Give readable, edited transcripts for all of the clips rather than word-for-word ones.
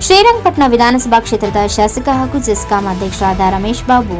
ಶ್ರೀರಂಗಪಟ್ಟಣ ವಿಧಾನಸಭಾ ಕ್ಷೇತ್ರದ ಶಾಸಕ ಹಾಗೂ ಜೆಸ್ಕಾಂ ಅಧ್ಯಕ್ಷರಾದ ರಮೇಶ್ ಬಾಬು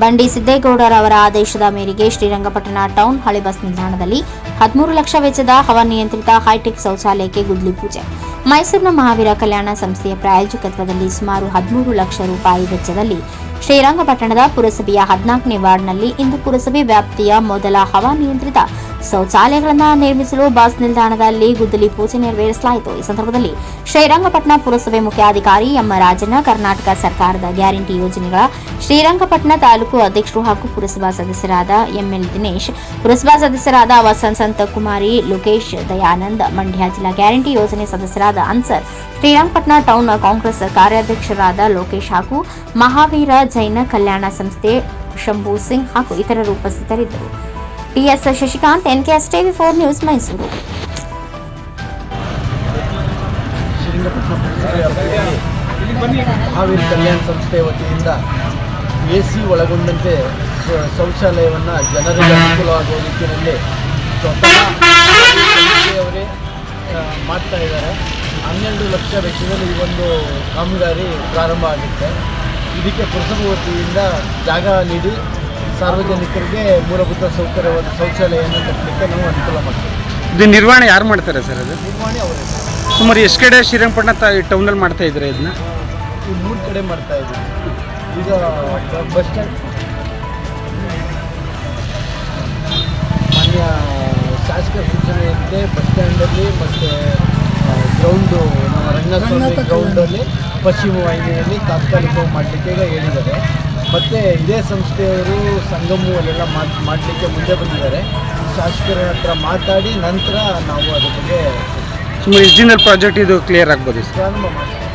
ಬಂಡಿ ಸಿದ್ದೇಗೌಡರವರ ಆದೇಶದ ಮೇರೆಗೆ ಶ್ರೀರಂಗಪಟ್ಟಣ ಟೌನ್ ಹಳೆ ಬಸ್ ನಿಲ್ದಾಣದಲ್ಲಿ 13 ಲಕ್ಷ ವೆಚ್ಚದ ಹವಾನಿಯಂತ್ರಿತ ಹೈಟೆಕ್ ಶೌಚಾಲಯಕ್ಕೆ ಗುದ್ದಲಿ ಪೂಜೆ. ಮೈಸೂರಿನ ಮಹಾವೀರ ಕಲ್ಯಾಣ ಸಂಸ್ಥೆಯ ಪ್ರಾಯೋಜಕತ್ವದಲ್ಲಿ ಸುಮಾರು 13 ಲಕ್ಷ ರೂಪಾಯಿ ವೆಚ್ಚದಲ್ಲಿ ಶ್ರೀರಂಗಪಟ್ಟಣದ ಪುರಸಭೆಯ 14ನೇ ವಾರ್ಡ್ನಲ್ಲಿ ಇಂದು ಪುರಸಭೆ ವ್ಯಾಪ್ತಿಯ ಮೊದಲ ಹವಾನಿಯಂತ್ರಿತ ಶೌಚಾಲಯಗಳನ್ನು ನಿರ್ಮಿಸಲು ಬಸ್ ನಿಲ್ದಾಣದಲ್ಲಿ ಗುದ್ದಲಿ ಪೂಜೆ ನೆರವೇರಿಸಲಾಯಿತು. ಈ ಸಂದರ್ಭದಲ್ಲಿ ಶ್ರೀರಂಗಪಟ್ಟಣ ಪುರಸಭೆ ಮುಖ್ಯಾಧಿಕಾರಿ ಎಂ ರಾಜಣ್ಣ, ಕರ್ನಾಟಕ ಸರ್ಕಾರದ ಗ್ಯಾರಂಟಿ ಯೋಜನೆಗಳ ಶ್ರೀರಂಗಪಟ್ಟಣ ತಾಲೂಕು ಅಧ್ಯಕ್ಷರು ಹಾಗೂ ಪುರಸಭಾ ಸದಸ್ಯರಾದ ಎಂಎಲ್ ದಿನೇಶ್, ಪುರಸಭಾ ಸದಸ್ಯರಾದ ವಸಂತ ಕುಮಾರಿ, ಲೋಕೇಶ್, ದಯಾನಂದ್, ಮಂಡ್ಯ ಜಿಲ್ಲಾ ಗ್ಯಾರಂಟಿ ಯೋಜನೆ ಸದಸ್ಯರಾದ ಅನ್ಸರ್, ಶ್ರೀರಂಗಪಟ್ಟಣ ಟೌನ್ ಕಾಂಗ್ರೆಸ್ ಕಾರ್ಯಾಧ್ಯಕ್ಷರಾದ ಲೋಕೇಶ್ ಹಾಗೂ ಮಹಾವೀರ ಜೈನ ಕಲ್ಯಾಣ ಸಂಸ್ಥೆ ಶಂಭೂ ಸಿಂಗ್ ಹಾಗೂ ಇತರರು ಉಪಸ್ಥಿತರಿದ್ದರು. ಟಿಎಸ್ ಶಶಿಕಾಂತ್, ಎನ್ಕೆಎಸ್ ಟಿವಿ4 ನ್ಯೂಸ್, ಮೈಸೂರು. ಮಹಾವೀರ ಕಲ್ಯಾಣ ಸಂಸ್ಥೆ ವತಿಯಿಂದ ಎಸಿ ಒಳಗೊಂಡಂತೆ ಶೌಚಾಲಯವನ್ನು ಜನರಿಗೆ ಅನುಕೂಲವಾಗುವ ರೀತಿಯಲ್ಲಿ ಸ್ವತಃ ಸಂಸ್ಥೆಯವರೇ ಮಾಡ್ತಾ ಇದ್ದಾರೆ. 12 ಲಕ್ಷ ವೆಚ್ಚದಲ್ಲಿ ಈ ಒಂದು ಕಾಮಗಾರಿ ಪ್ರಾರಂಭ ಆಗುತ್ತೆ. ಇದಕ್ಕೆ ಪುರಸಭೆ ವತಿಯಿಂದ ಜಾಗ ನೀಡಿ ಸಾರ್ವಜನಿಕರಿಗೆ ಮೂಲಭೂತ ಸೌಕರ್ಯವಾದ ಶೌಚಾಲಯವನ್ನು ಕಟ್ಟಲಿಕ್ಕೆ ನಾವು ಅನುಕೂಲ ಮಾಡ್ತೀವಿ. ಇದು ನಿರ್ವಹಣೆ ಯಾರು ಮಾಡ್ತಾರೆ ಸರ್? ಅದು ನಿರ್ವಹಣೆ ಅವರೇ. ಸುಮಾರು ಎಷ್ಟು ಕಡೆ ಶ್ರೀರಂಗಪಟ್ಟಣ ಟೌನಲ್ಲಿ ಮಾಡ್ತಾ ಇದ್ದಾರೆ ಇದನ್ನ? ಈ 3 ಕಡೆ ಮಾಡ್ತಾ ಇದ್ದೀವಿ. ಈಗ ಬಸ್ ಸ್ಟ್ಯಾಂಡ್, ಮಾನ್ಯ ಶಾಸಕರ ಸೂಚನೆಯಂತೆ ಬಸ್ ಸ್ಟ್ಯಾಂಡಲ್ಲಿ ಮತ್ತು ಗ್ರೌಂಡು, ನಮ್ಮ ರಂಗಸ್ವಾಮಿ ಗ್ರೌಂಡಲ್ಲಿ ಪಶ್ಚಿಮ ವಾಹಿನಿಯಲ್ಲಿ ತಾತ್ಕಾಲಿಕವಾಗಿ ಮಾಡಲಿಕ್ಕೆ ಈಗ ಹೇಳಿದ್ದಾರೆ. ಮತ್ತು ಇದೇ ಸಂಸ್ಥೆಯವರು ಸಂಗಮು ಅಲ್ಲೆಲ್ಲ ಮಾಡಲಿಕ್ಕೆ ಮುಂದೆ ಬಂದಿದ್ದಾರೆ. ಶಾಸಕರ ಹತ್ರ ಮಾತಾಡಿ ನಂತರ ನಾವು ಅದ್ರ ಬಗ್ಗೆ ಸುಮಾರು ಎಷ್ಟು ದಿನದಲ್ಲಿ ಪ್ರಾಜೆಕ್ಟ್ ಇದು ಕ್ಲಿಯರ್ ಆಗ್ಬೋದು? ಪ್ರಾರಂಭ ಮಾಡ್ತೀವಿ.